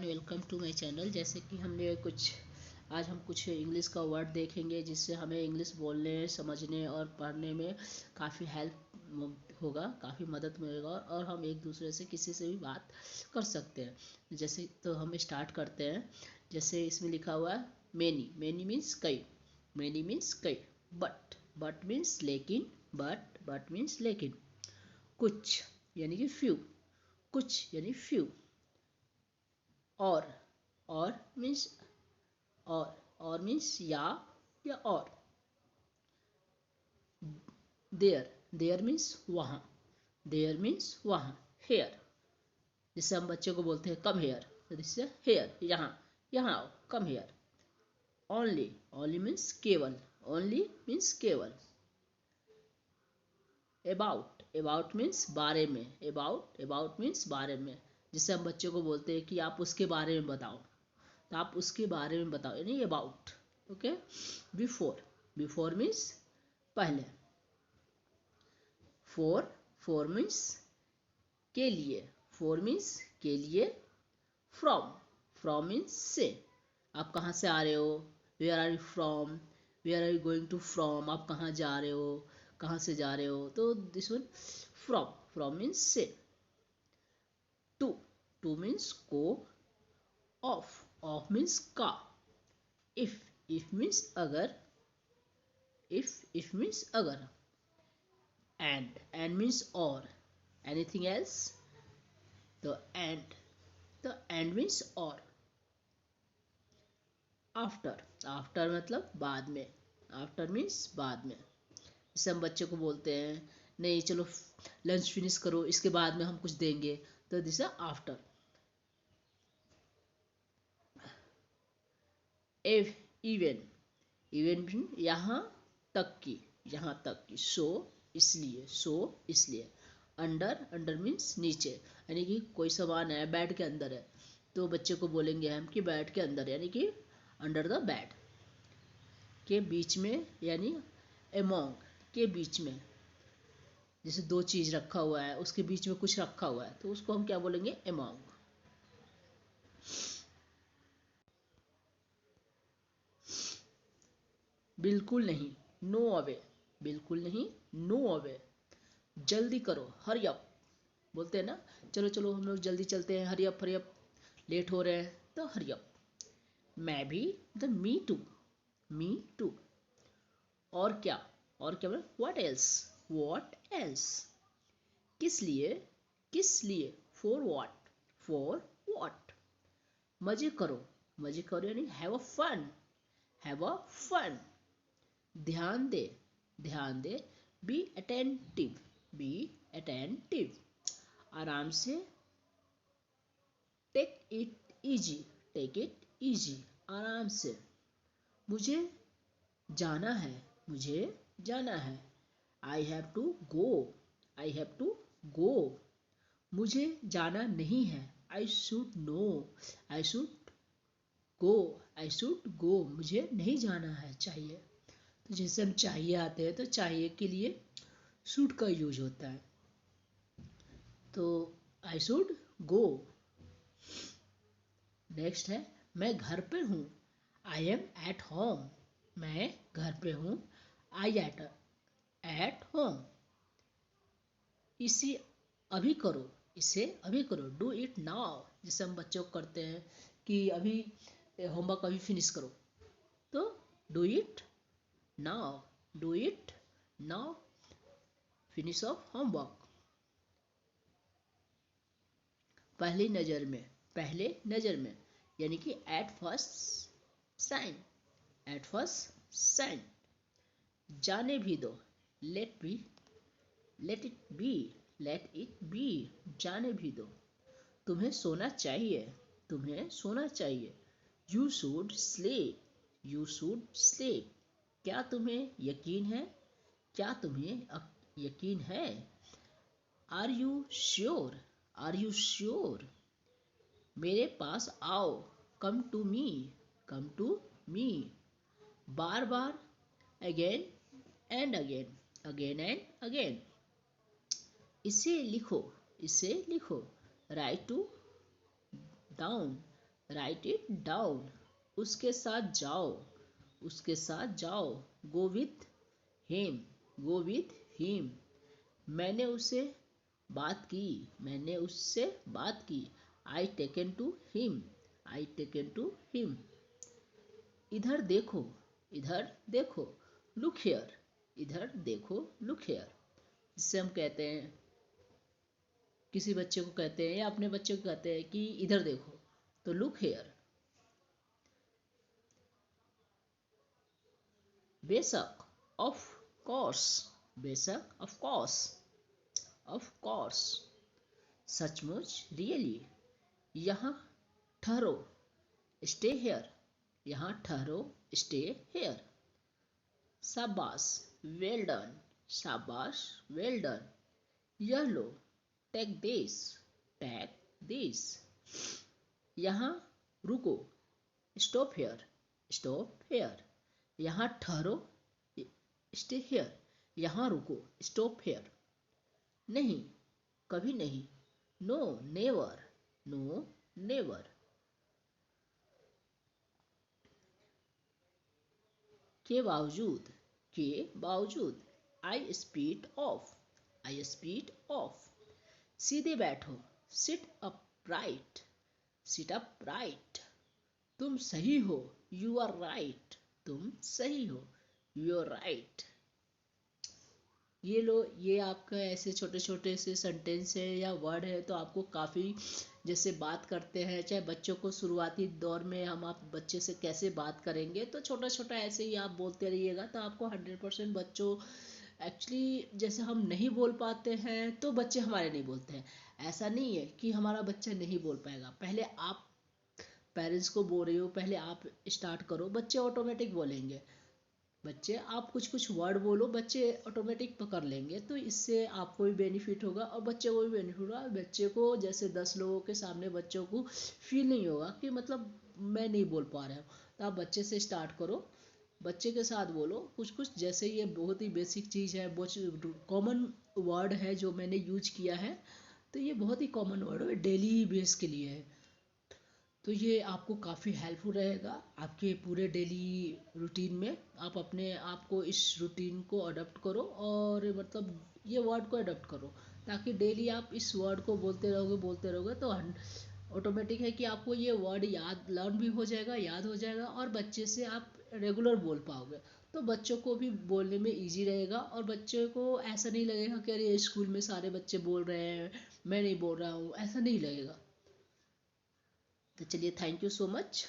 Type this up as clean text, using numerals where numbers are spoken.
Welcome to my channel. जैसे कि हमने आज हम कुछ इंग्लिश का वर्ड देखेंगे जिससे हमें इंग्लिश बोलने, समझने और पढ़ने में काफ़ी हेल्प होगा, काफ़ी मदद मिलेगा और हम एक दूसरे से किसी से भी बात कर सकते हैं। जैसे तो हम स्टार्ट करते हैं। जैसे इसमें लिखा हुआ है मैनी। मैनी मीन्स कई। मैनी मीन्स कई। बट मीन्स लेकिन। बट मीन्स लेकिन। कुछ यानी कि फ्यू। कुछ यानी फ्यू। और मीन्स और मीन्स या और। देयर मीन्स वहाँ। देयर मीन्स वहाँ। हेयर, जिससे हम बच्चों को बोलते हैं कम हेयर, तो जिससे हेयर यहाँ, यहाँ आओ, कम हेयर। ओनली मीन्स केवल। ओनली मीन्स केवल। अबाउट मीन्स बारे में। अबाउट मीन्स बारे में, जिससे हम बच्चों को बोलते हैं कि आप उसके बारे में बताओ, तो आप उसके बारे में बताओ, यानी अबाउट। ओके। बिफोर मीन्स पहले। फोर मीन्स के लिए। फोर मीन्स के लिए। फ्रॉम मीन्स से। आप कहाँ से आ रहे हो? Where are you from? Where are you going to from? आप कहाँ जा रहे हो, कहाँ से जा रहे हो? तो दिस वन फ्रॉम मीन्स से। टू मीन्स को। ऑफ मीन्स का। इफ मीन्स अगर। इफ मीन्स अगर। एंड मीन्स और। Anything else? तो एंड मीन्स और। आफ्टर मतलब बाद में। आफ्टर मीन्स बाद में। जैसे हम बच्चे को बोलते हैं नहीं चलो लंच फिनिश करो, इसके बाद में हम कुछ देंगे, तो दिस है आफ्टर। इवन यहाँ तक की। यहाँ तक की। सो इसलिए। अंडर मीन्स नीचे, यानी कि कोई सामान है बेड के अंदर है, तो बच्चे को बोलेंगे हम कि बेड के अंदर, यानी कि अंडर द बेड। के बीच में यानी एमोंग, के बीच में। जैसे दो चीज रखा हुआ है, उसके बीच में कुछ रखा हुआ है, तो उसको हम क्या बोलेंगे? एमोंग। बिल्कुल नहीं, नो अवे। बिल्कुल नहीं, नो अवे। जल्दी करो, हरी अप। बोलते हैं ना, चलो चलो हम लोग जल्दी चलते हैं, hurry up hurry up, late हो रहे हैं, तो हरी अप। मैं भी, द मी टू। और क्या? बोले व्हाट एल्स। किस लिए? For what. मजे करो यानी हैव अ फन। ध्यान दे। B attentive. आराम से। Take it easy. आराम से। मुझे जाना है। I have to go. मुझे जाना नहीं है। I should go. मुझे नहीं जाना है, चाहिए। तो जैसे हम चाहिए आते हैं, तो चाहिए के लिए शुड का यूज होता है, तो आई शुड गो। नेक्स्ट है मैं घर पे हूँ। I am at home. मैं घर पे हूँ। आई एट होम। इसे अभी करो। Do it now. जैसे हम बच्चों को करते हैं कि अभी होमवर्क अभी फिनिश करो, तो do it now. Finish off homework. पहले नजर में, यानी कि एट फर्स्ट साइन। जाने भी दो। Let it be. जाने भी दो। तुम्हें सोना चाहिए। You should sleep. क्या तुम्हें यकीन है? Are you sure? मेरे पास आओ। Come to me. बार बार। Again and again. इसे लिखो। Write to down. Write it down. उसके साथ जाओ, उसके साथ जाओ। Go with him, go with him. मैंने उससे बात की, मैंने उससे बात की। I taken to him, I taken to him. इधर देखो, इधर देखो। लुक हेयर, इधर देखो, लुक हेयर। जिससे हम कहते हैं, किसी बच्चे को कहते हैं या अपने बच्चे को कहते हैं कि इधर देखो, तो लुक हेयर। बेशक, ऑफ कोर्स, बेशक, ऑफ कोर्स, ऑफ कोर्स। सचमुच, रियली। यहाँ ठहरो, स्टे हेयर, यहाँ ठहरो, स्टे हेयर। शाबाश, वेल डन, शाबाश, वेल डन। यह लो, टेक दिस, टेक दिस। यहाँ रुको, स्टॉप हेयर, स्टॉप हेयर। यहाँ ठहरो, स्टे हेयर, यहाँ रुको, स्टॉप हेयर। नहीं, कभी नहीं। No never, no never. के बावजूद, के बावजूद। In spite of, in spite of. सीधे बैठो, sit up right, sit up right. तुम सही हो, यू आर राइट, तुम सही हो, यू आर राइट। ये लो, ये आपका ऐसे छोटे छोटे से सेंटेंस है या वर्ड है, तो आपको काफ़ी, जैसे बात करते हैं, चाहे बच्चों को शुरुआती दौर में हम आप बच्चे से कैसे बात करेंगे, तो छोटा छोटा ऐसे ही आप बोलते रहिएगा, तो आपको 100% बच्चों, एक्चुअली जैसे हम नहीं बोल पाते हैं तो बच्चे हमारे नहीं बोलते हैं। ऐसा नहीं है कि हमारा बच्चा नहीं बोल पाएगा। पहले आप पेरेंट्स को बोल रहे हो, पहले आप स्टार्ट करो, बच्चे ऑटोमेटिक बोलेंगे। बच्चे आप कुछ कुछ वर्ड बोलो, बच्चे ऑटोमेटिक पकड़ लेंगे, तो इससे आपको भी बेनिफिट होगा और बच्चे को भी बेनिफिट होगा। बच्चे को जैसे 10 लोगों के सामने बच्चों को फील नहीं होगा कि मतलब मैं नहीं बोल पा रहा हूँ, तो आप बच्चे से स्टार्ट करो, बच्चे के साथ बोलो कुछ कुछ। जैसे ये बहुत ही बेसिक चीज़ है, बहुत कॉमन वर्ड है जो मैंने यूज किया है, तो ये बहुत ही कॉमन वर्ड है, डेली बेस के लिए है। तो ये आपको काफ़ी हेल्पफुल रहेगा आपके पूरे डेली रूटीन में। आप अपने आप को इस रूटीन को अडॉप्ट करो और मतलब ये वर्ड को अडॉप्ट करो, ताकि डेली आप इस वर्ड को बोलते रहोगे तो ऑटोमेटिक है कि आपको ये वर्ड याद लर्न भी हो जाएगा, याद हो जाएगा, और बच्चे से आप रेगुलर बोल पाओगे। तो बच्चों को भी बोलने में इजी रहेगा और बच्चे को ऐसा नहीं लगेगा कि अरे स्कूल में सारे बच्चे बोल रहे हैं, मैं नहीं बोल रहा हूँ, ऐसा नहीं लगेगा। तो चलिए, थैंक यू सो मच।